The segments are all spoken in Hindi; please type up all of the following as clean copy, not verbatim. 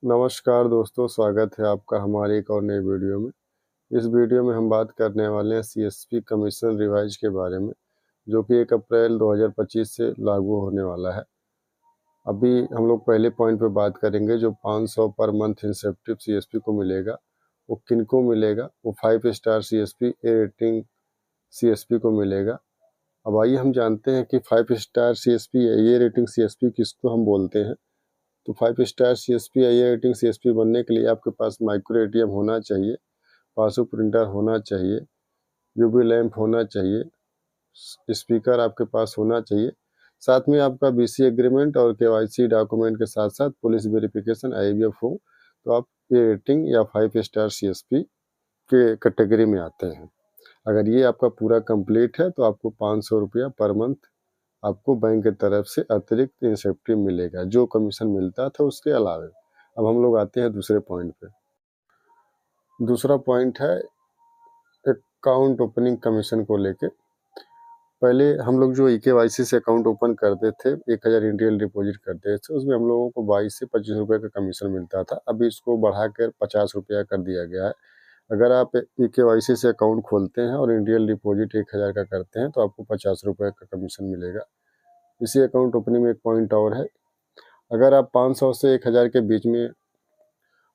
नमस्कार दोस्तों, स्वागत है आपका हमारे एक और नई वीडियो में। इस वीडियो में हम बात करने वाले हैं सीएसपी कमीशन रिवाइज के बारे में, जो कि 1 अप्रैल 2025 से लागू होने वाला है। अभी हम लोग पहले पॉइंट पे बात करेंगे, जो 500 पर मंथ इंसेंटिव सीएसपी को मिलेगा, वो किनको मिलेगा। वो 5 star CSP A rating CSP को मिलेगा। अब आइए हम जानते हैं कि 5 star CSP A rating CSP किसको हम बोलते हैं। तो 5 स्टार सीएसपी आई रेटिंग सीएसपी बनने के लिए आपके पास माइक्रो एटीएम होना चाहिए, पासबुक प्रिंटर होना चाहिए, यूवी लैंप होना चाहिए, स्पीकर आपके पास होना चाहिए, साथ में आपका बीसी एग्रीमेंट और केवाईसी डॉक्यूमेंट के साथ साथ पुलिस वेरिफिकेशन आईवीएफ हो, तो आप ये रेटिंग या 5 स्टार सीएसपी के कैटेगरी में आते हैं। अगर ये आपका पूरा कंप्लीट है तो आपको 500 रुपया पर मंथ आपको बैंक की तरफ से अतिरिक्त इंसेंटिव मिलेगा, जो कमीशन मिलता था उसके अलावा। अब हम लोग आते हैं दूसरे पॉइंट पे। दूसरा पॉइंट है अकाउंट ओपनिंग कमीशन को लेके। पहले हम लोग जो ईकेवाईसी से अकाउंट ओपन करते थे, 1000 इंडियन डिपॉजिट करते थे, उसमें हम लोगों को 22 से 25 रुपये का कमीशन मिलता था। अभी इसको बढ़ाकर 50 रुपया कर दिया गया है। अगर आप ईकेवाईसी से अकाउंट खोलते हैं और इंडियन डिपॉजिट 1000 का करते हैं तो आपको 50 रुपये का कमीशन मिलेगा। इसी अकाउंट ओपनिंग में एक पॉइंट और है, अगर आप 500 से 1000 के बीच में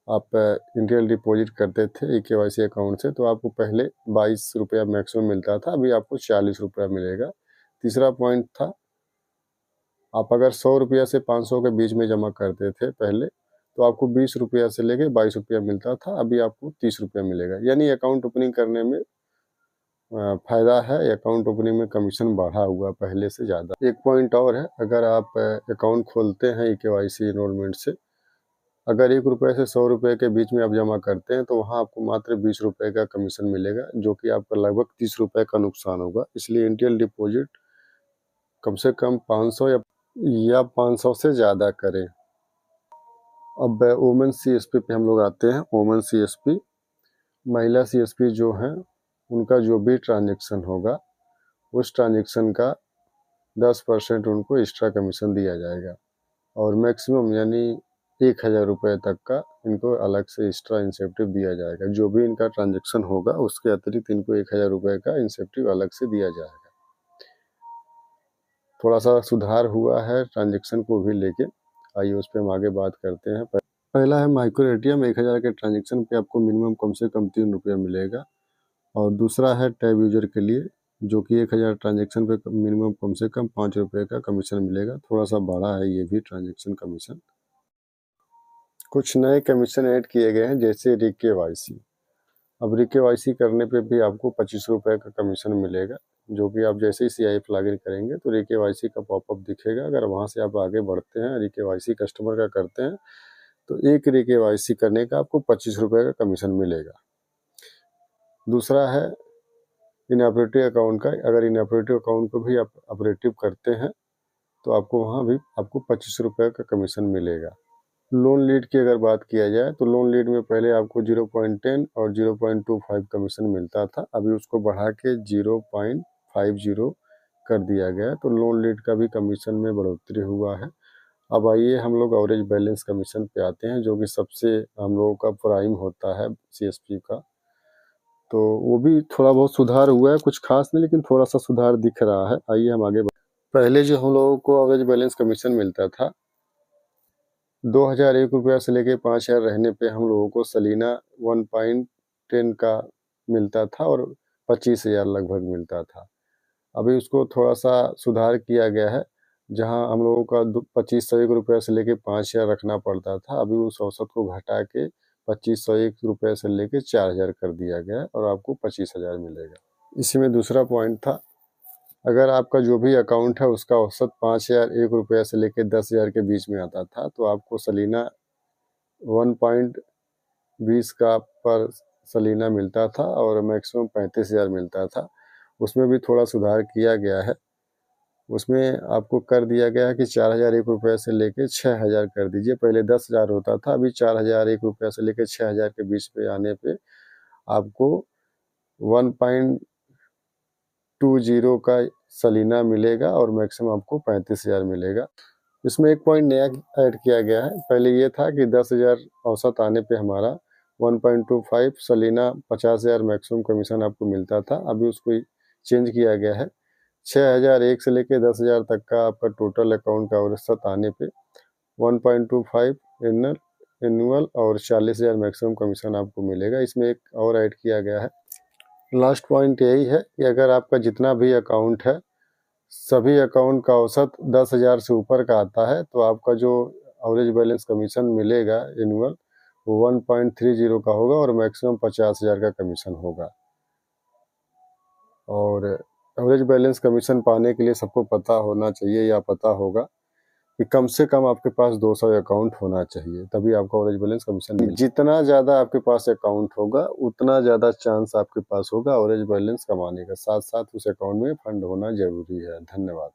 आप इंडियन डिपॉजिट करते थे ईकेवाईसी अकाउंट से, तो आपको पहले 22 रुपया मैक्सिमम मिलता था, अभी आपको 40 रुपया मिलेगा। तीसरा पॉइंट था, आप अगर 100 रुपया से 500 के बीच में जमा करते थे पहले, तो आपको 20 रुपया से लेके 22 रुपया मिलता था, अभी आपको 30 रुपया मिलेगा। यानी अकाउंट ओपनिंग करने में फायदा है, अकाउंट ओपनिंग में कमीशन बढ़ा हुआ पहले से ज़्यादा। एक पॉइंट और है, अगर आप अकाउंट खोलते हैं ईकेवाईसी इनरोलमेंट से, अगर 1 रुपये से 100 रुपये के बीच में आप जमा करते हैं तो वहाँ आपको मात्र 20 रुपये का कमीशन मिलेगा, जो कि आपका लगभग 30 रुपये का नुकसान होगा। इसलिए इंडियन डिपॉजिट कम से कम 500 या 500 से ज़्यादा करें। अब वोमेन सीएसपी पे हम लोग आते हैं। वोमेन सीएसपी, महिला सीएसपी जो हैं, उनका जो भी ट्रांजेक्शन होगा उस ट्रांजेक्शन का 10% उनको एक्स्ट्रा कमीशन दिया जाएगा, और मैक्सिमम यानी 1000 रुपये तक का इनको अलग से एक्स्ट्रा इंसेंटिव दिया जाएगा। जो भी इनका ट्रांजेक्शन होगा उसके अतिरिक्त इनको 1000 रुपये का इंसेंटिव अलग से दिया जाएगा। थोड़ा सा सुधार हुआ है ट्रांजेक्शन को भी लेके, आइए उस पर हम आगे बात करते हैं। पहला है माइक्रो एटीएम, 1000 के ट्रांजेक्शन पे आपको मिनिमम कम से कम 3 रुपया मिलेगा। और दूसरा है टैब यूजर के लिए, जो कि 1000 ट्रांजेक्शन पे मिनिमम कम से कम 5 रुपये का कमीशन मिलेगा। थोड़ा सा बड़ा है ये भी ट्रांजेक्शन कमीशन। कुछ नए कमीशन ऐड किए गए हैं, जैसे रिकेवाईसी। अब रिकेवाईसी करने पे भी आपको 25 रुपये का कमीशन मिलेगा, जो कि आप जैसे ही CIF लॉगिन करेंगे तो रिकेवाईसी का पॉपअप दिखेगा। अगर वहाँ से आप आगे बढ़ते हैं, रिकेवाईसी कस्टमर का करते हैं, तो एक रिकेवाईसी करने का आपको 25 रुपये का कमीशन मिलेगा। दूसरा है इनऑपरेटिव अकाउंट का। अगर इनऑपरेटिव अकाउंट को भी आप ऑपरेटिव करते हैं तो आपको वहाँ भी आपको 25 रुपये का कमीशन मिलेगा। लोन लीड की अगर बात किया जाए तो लोन लीड में पहले आपको 0.10 और 0.25 कमीशन मिलता था, अभी उसको बढ़ा के 0.50 कर दिया गया, तो लोन लीड का भी कमीशन में बढ़ोतरी हुआ है। अब आइए हम लोग एवरेज बैलेंस कमीशन पे आते हैं, जो कि सबसे हम लोगों का प्राइम होता है CSP का। तो वो भी थोड़ा बहुत सुधार हुआ है, कुछ खास नहीं लेकिन थोड़ा सा सुधार दिख रहा है। आइए हम आगे पहले जो हम लोगों को एवरेज बैलेंस कमीशन मिलता था, 2001 रुपया से लेके 5000 रहने पे हम लोगों को सलीना 1.10 का मिलता था और 25,000 लगभग मिलता था। अभी उसको थोड़ा सा सुधार किया गया है, जहां हम लोगों का 2501 रुपया से लेके 5000 रखना पड़ता था, अभी उस औसत को घटा के 2501 रुपये से लेके 4000 कर दिया गया है और आपको 25,000 मिलेगा। इसी में दूसरा पॉइंट था, अगर आपका जो भी अकाउंट है उसका औसत 5001 रुपया से लेकर 10,000 के बीच में आता था, तो आपको सलीना 1.20 का पर सलीना मिलता था और मैक्सिमम 35,000 मिलता था। उसमें भी थोड़ा सुधार किया गया है, उसमें आपको कर दिया गया है कि 4001 रुपये से लेकर 6000 कर दीजिए। पहले 10,000 होता था, अभी 4001 रुपये से लेकर 6000 के बीच पे आने पे आपको 1.20 का सलीना मिलेगा और मैक्सिमम आपको 35,000 मिलेगा। इसमें एक पॉइंट नया ऐड किया गया है। पहले ये था कि 10,000 औसत आने पे हमारा 1.25 सलीना 50,000 मैक्सिमम कमीशन आपको मिलता था। अभी उसको चेंज किया गया है। 6,001 से लेके 10,000 तक का आपका टोटल अकाउंट का औसत आने पे 1.25 एनुअल और 40,000 मैक्सिमम कमीशन आपको मिलेगा। इसमें एक और ऐड किया गया है। लास्ट पॉइंट यही है कि अगर आपका जितना भी अकाउंट है, सभी अकाउंट का औसत 10,000 से ऊपर का आता है, तो आपका जो एवरेज बैलेंस कमीशन मिलेगा एनुअल, वो 1.30 का होगा और मैक्सिमम 50,000 का कमीशन होगा। और एवरेज बैलेंस कमीशन पाने के लिए सबको पता होना चाहिए या पता होगा कि कम से कम आपके पास 200 अकाउंट होना चाहिए, तभी आपको एवरेज बैलेंस कमीशन मिलेगा। जितना ज़्यादा आपके पास अकाउंट होगा उतना ज़्यादा चांस आपके पास होगा एवरेज बैलेंस कमाने का। साथ साथ उस अकाउंट में फंड होना जरूरी है। धन्यवाद।